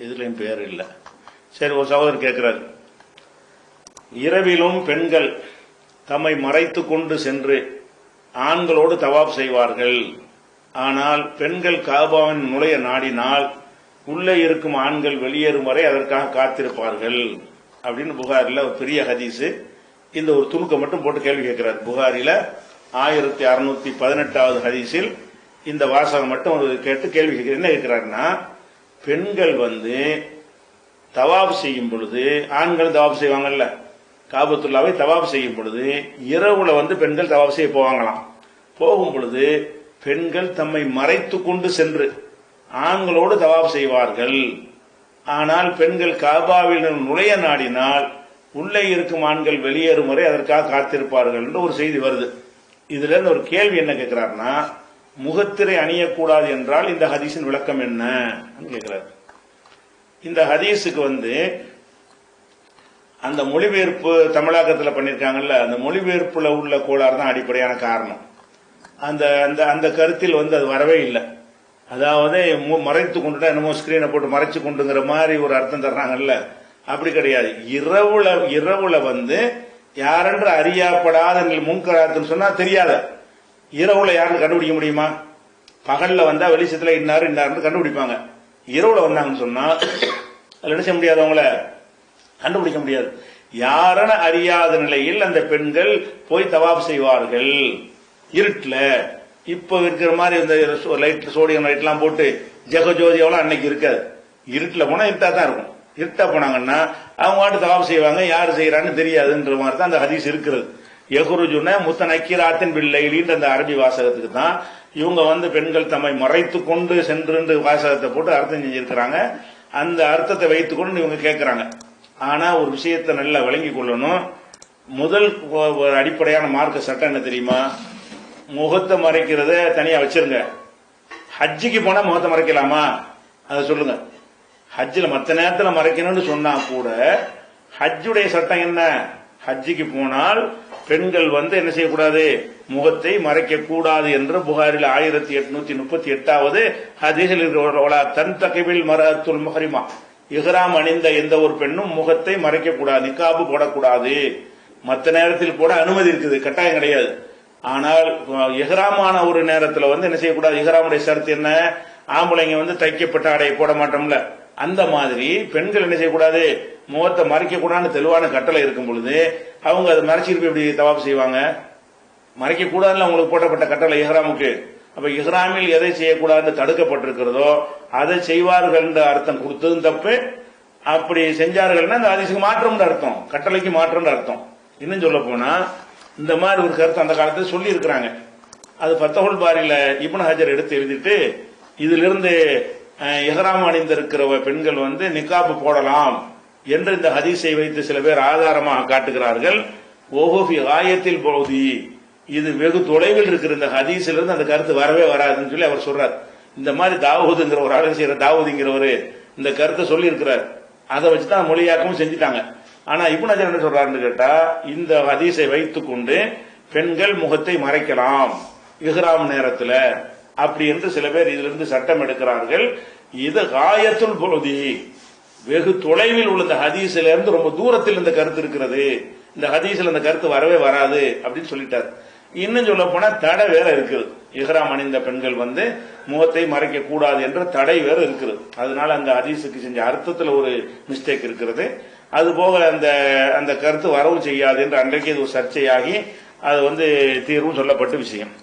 இதுலயும் பேர் இல்லை. சரி, ஒரு சகோதரர் கேட்கிறார், இரவிலும் பெண்கள் தம்மை மறைத்து கொண்டு சென்று ஆண்களோடு தவாப் செய்வார்கள். ஆனால் பெண்கள் காபாவின் நுழைய நாடினால் உள்ளே இருக்கும் ஆண்கள் வெளியேறும் வரை அதற்காக காத்திருப்பார்கள் அப்படின்னு புகாரில ஒரு பெரிய ஹதீஸ். இந்த ஒரு துணுக்க மட்டும் போட்டு கேள்வி கேட்கிறார். புகாரில 1618வது ஹதீஸில் இந்த வாசகம் மட்டும் கேட்டு கேள்வி கேட்கிறார். என்ன கேட்கிறாருன்னா, பெண்கள் தவாப் செய்யும் பொழுது, ஆண்கள் தவாப் செய்வாங்கல்ல, காபத்துல்லாவை தவாப் செய்யும் பொழுது இரவுல பெண்கள் தவாப் செய்ய போவாங்களாம். போகும் பொழுது பெண்கள் தம்மை மறைத்து கொண்டு சென்று ஆண்களோடு தவாப் செய்வார்கள். ஆனால் பெண்கள் காபாவில் நுழைய நாடினால் உள்ளே இருக்கும் ஆண்கள் வெளியேறும் வரை அதற்காக காத்திருப்பார்கள் என்று ஒரு செய்தி வருது. இதுல இருந்து ஒரு கேள்வி என்ன கேட்கிறார்னா, முகத்திரை அணியக்கூடாது என்றால் இந்த ஹதீஸின் விளக்கம் என்ன கேட்கிறார். இந்த ஹதீஸுக்கு அந்த மொழிபெயர்ப்பு தமிழாக்கத்தில் பண்ணிருக்காங்கல்ல, அந்த மொழிபெயர்ப்புல உள்ள கோளாறு தான் அடிப்படையான காரணம். அந்த அந்த அந்த கருத்தில் அது வரவே இல்லை. அதாவது மறைத்து கொண்டுட்டா என்னமோ ஸ்கிரீனை போட்டு மறைச்சு கொண்டுங்கிற மாதிரி ஒரு அர்த்தம் தர்றாங்கல்ல, அப்படி கிடையாது. இரவுல யாரென்று அறியப்படாத முன்கராத்துன்னு சொன்னா தெரியாத, இரவுல யாருன்னு கண்டுபிடிக்க முடியுமா? பகல்ல வந்தா வெளிச்சத்துல இன்னாரு கண்டுபிடிப்பாங்க. இரவுல வந்தாங்கன்னு சொன்னா அதுல என்ன செய்ய முடியாது, அவங்கள கண்டுபிடிக்க முடியாது. யாரென அறியாத நிலையில் அந்த பெண்கள் போய் தவாப் செய்வார்கள் இருட்டுல. இப்ப இருக்கிற மாதிரி இந்த லைட், சோடியம் லைட் எல்லாம் போட்டு ஜெகஜோதி எவ்வளவு அன்னைக்கு இருக்காது. இருட்டுல போனா இருட்டா தான் இருக்கும். இருட்டா போனாங்கன்னா அவங்க வாட்டு தவாப் செய்வாங்க, யாரு செய்யறான்னு தெரியாதுன்ற மாதிரி தான் அந்த ஹதீஸ் இருக்கிறது. எகுருஜுன முத்தனக்கிராத்தின் பிள்ளைலின்ற அந்த அரபி வாசகத்துக்கு தான் இவங்க பெண்கள் தம்மை மறைத்து கொண்டு சென்று வாசகத்தை போட்டு அர்த்தம் செஞ்சிருக்கிறாங்க. அந்த அர்த்தத்தை வைத்துக் கொண்டு இவங்க கேட்கிறாங்க. ஆனா ஒரு விஷயத்தை நல்லா விளங்கி கொள்ளணும். முதல் அடிப்படையான மார்க்க சட்டம் என்ன தெரியுமா? முகத்தை மறைக்கிறத தனியா வச்சிருங்க. ஹஜ்ஜிக்கு போனா முகத்தை மறைக்கலாமா? அதை சொல்லுங்க. ஹஜ்ஜில் மற்ற நேரத்தில் மறைக்கணும்னு சொன்னா கூட ஹஜ்ஜுடைய சட்டம் என்ன? ஹஜ்ஜிக்கு போனால் பெண்கள் என்ன செய்யக்கூடாது, முகத்தை மறைக்க கூடாது என்று புகாரில் 1838வது ஹதீஸில் இருக்கிற தன் தகைவில் மரத்துல் முஹரிமா, இஹ்ராம் அணிந்த எந்த ஒரு பெண்ணும் முகத்தை மறைக்க கூடாது, நிக்காபு போடக்கூடாது. மற்ற நேரத்தில் போட அனுமதி இருக்குது, கட்டாயம் கிடையாது. ஆனால் இஹ்ராமான ஒரு நேரத்தில் என்ன செய்யக்கூடாது, இஹ்ராமுடைய ஷரத்து என்ன? ஆம்பளைங்க தைக்கப்பட்ட ஆடையை போட மாட்டோம்ல, அந்த மாதிரி பெண்கள் என்ன செய்யக்கூடாது, முகத்தை மறைக்க கூடாதுன்னு தெளிவான கட்டளை இருக்கும் பொழுது அவங்க அதை மறைச்சிருப்ப எப்படி தவாப் செய்வாங்க? மறைக்க கூடாதுன்னு அவங்களுக்கு போட்டப்பட்ட கட்டளை இஹ்ராமுக்கு. அப்ப இஹ்ராமில் எதை செய்யக்கூடாதுன்னு தடுக்கப்பட்டிருக்கிறதோ அதை செய்வார்கள் என்ற அர்த்தம் கொடுத்ததும் தப்பு. அப்படி செஞ்சார்கள்னா அந்த ஹதீஸுக்கு மாற்றம் அர்த்தம், கட்டளைக்கு மாற்றம் அர்த்தம். இன்னும் சொல்ல போனா இந்த மாதிரி ஒரு கருத்து அந்த காலத்தில் சொல்லி இருக்கிறாங்க. அது ஃபத்ஹுல் பாரில இப்னு ஹஜர் எடுத்து எழுதிட்டு இதிலிருந்து இஹ்ராம் அணிந்திருக்கிற பெண்கள் நிக்காபு போடலாம் என்று இந்த ஹதீஸை வைத்து சில பேர் ஆதாரமாக காட்டுகிறார்கள். ஓஹோஃபி ஆயத்தில் பகுதி, இது வெகு தொலைவில் இருக்கிற இந்த ஹதீஸில் இருந்து அந்த கருத்து வரவே வராதுன்னு சொல்லி அவர் சொல்றார். இந்த மாதிரி தாவூதுங்கிற ஒரு ஆளு செய்யற தாவூதுங்கிறவரு இந்த கருத்தை சொல்லி இருக்கிறார். அதை வச்சுதான் மொழியாக்கமும் செஞ்சுட்டாங்க. ஆனா இப்னு ஹஜர் என்ன சொல்றாருன்னு கேட்டா, இந்த ஹதீஸை வைத்துக் கொண்டு பெண்கள் முகத்தை மறைக்கலாம் இஹ்ராம் நேரத்துல அப்படி என்று சில பேர் இதிலிருந்து சட்டம் எடுக்கிறார்கள். இது காயத்துல் பகுதி, வெகு தொலைவில் உள்ள இந்த ஹதீஸ்ல இருந்து ரொம்ப தூரத்தில் இந்த கருத்து இருக்கிறது, இந்த ஹதீஸ்ல இந்த கருத்து வரவே வராது அப்படின்னு சொல்லிட்டார். இன்னும் சொல்ல போனா தடை வேற இருக்குது. இஹ்ராம் அணிந்த பெண்கள் முகத்தை மறைக்க கூடாது என்ற தடை வேற இருக்குது. அதனால அந்த ஹதீஸுக்கு செஞ்ச அர்த்தத்துல ஒரு மிஸ்டேக் இருக்கிறது. அது போக அந்த கருத்து வரவும் செய்யாது என்று அன்றைக்கு இது ஒரு சர்ச்சையாகி அது தீர்வும் சொல்லப்பட்ட விஷயம்.